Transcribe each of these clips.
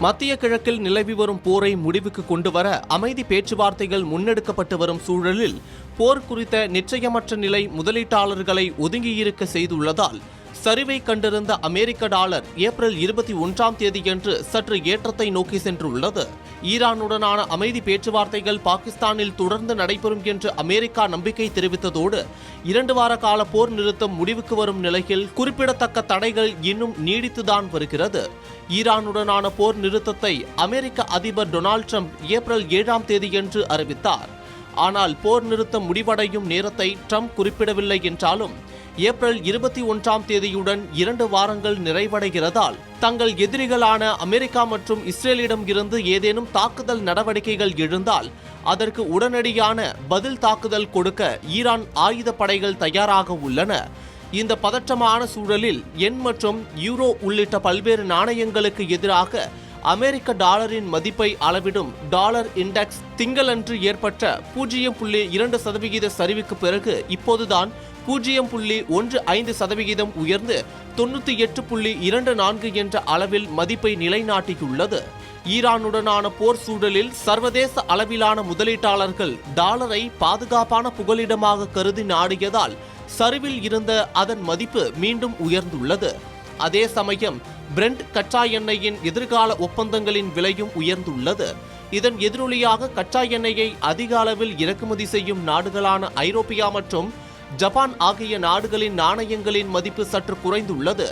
மத்திய கிழக்கில் நிலவி வரும் போரை முடிவுக்கு கொண்டுவர அமைதி பேச்சுவார்த்தைகள் முன்னெடுக்கப்பட்டு வரும் சூழலில் போர் குறித்த நிச்சயமற்ற நிலை முதலீட்டாளர்களை ஒதுங்கியிருக்க செய்துள்ளதால் சரிவை கண்டிருந்த அமெரிக்க டாலர் ஏப்ரல் 21ஆம் தேதியன்று சற்று ஏற்றத்தை நோக்கி சென்றுள்ளது. ஈரானுடனான அமைதி பேச்சுவார்த்தைகள் பாகிஸ்தானில் தொடர்ந்து நடைபெறும் என்று அமெரிக்கா நம்பிக்கை தெரிவித்ததோடு 2 வார கால போர் நிறுத்தம் முடிவுக்கு வரும் நிலையில் குறிப்பிடத்தக்க தடைகள் இன்னும் நீடித்துதான் வருகிறது. ஈரானுடனான போர் நிறுத்தத்தை அமெரிக்க அதிபர் டொனால்ட் ட்ரம்ப் ஏப்ரல் 7ஆம் தேதியன்று அறிவித்தார். ஆனால் போர் நிறுத்தம் முடிவடையும் நேரத்தை ட்ரம்ப் குறிப்பிடவில்லை என்றாலும் ஏப்ரல் 21ஆம் தேதியுடன் 2 வாரங்கள் நிறைவடைகிறதால் தங்கள் எதிரிகளான அமெரிக்கா மற்றும் இஸ்ரேலிடம் இருந்து ஏதேனும் தாக்குதல் நடவடிக்கைகள் எழுந்தால் அதற்கு உடனடியான பதில் தாக்குதல் கொடுக்க ஈரான் ஆயுத படைகள் தயாராக உள்ளன. இந்த பதற்றமான சூழலில் யென் மற்றும் யூரோ உள்ளிட்ட பல்வேறு நாணயங்களுக்கு எதிராக அமெரிக்க டாலரின் மதிப்பை அளவிடும் டாலர் இண்டெக்ஸ் திங்களன்று ஏற்பட்ட 0.2% சரிவுக்கு பிறகு இப்போதுதான் 0.15% உயர்ந்து 98.24 என்ற அளவில் மதிப்பை நிலைநாட்டியுள்ளது. ஈரானுடனான போர் சூழலில் சர்வதேச அளவிலான முதலீட்டாளர்கள் டாலரை பாதுகாப்பான புகலிடமாக கருதி நாடியதால் சரிவில் இருந்த அதன் மதிப்பு மீண்டும் உயர்ந்துள்ளது. அதே சமயம் பிரெண்ட் கச்சா எண்ணெயின் எதிர்கால ஒப்பந்தங்களின் விலையும் உயர்ந்துள்ளது. இதன் எதிரொலியாக கச்சா எண்ணெயை அதிக அளவில் இறக்குமதி செய்யும் நாடுகளான ஐரோப்பியா மற்றும் ஜப்பான் ஆகிய நாடுகளின் நாணயங்களின் மதிப்பு சற்று குறைந்துள்ளது.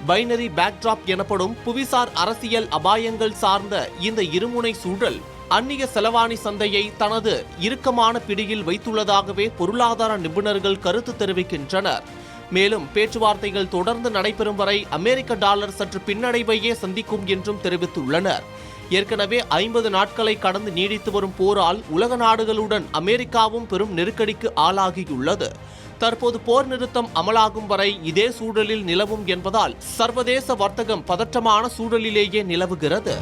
பைனரி பேக்டிராப் எனப்படும் புவிசார் அரசியல் அபாயங்கள் சார்ந்த இந்த இருமுனை சூழல் அந்நிய செலவாணி சந்தையை தனது இறுக்கமான பிடியில் வைத்துள்ளதாகவே பொருளாதார நிபுணர்கள் கருத்து தெரிவிக்கின்றனர். மேலும் பேச்சுவார்த்தைகள் தொடர்ந்து நடைபெறும் வரை அமெரிக்க டாலர் சற்று பின்னடைவையே சந்திக்கும் என்றும் தெரிவித்துள்ளனர். ஏற்கனவே 50 நாட்களை கடந்து நீடித்து வரும் போரால் உலக நாடுகளுடன் அமெரிக்காவும் பெரும் நெருக்கடிக்கு ஆளாகியுள்ளது. தற்போது போர் நிறுத்தம் அமலாகும் வரை இதே சூழலில் நிலவும் என்பதால் சர்வதேச வர்த்தகம் பதற்றமான சூழலிலேயே நிலவுகிறது.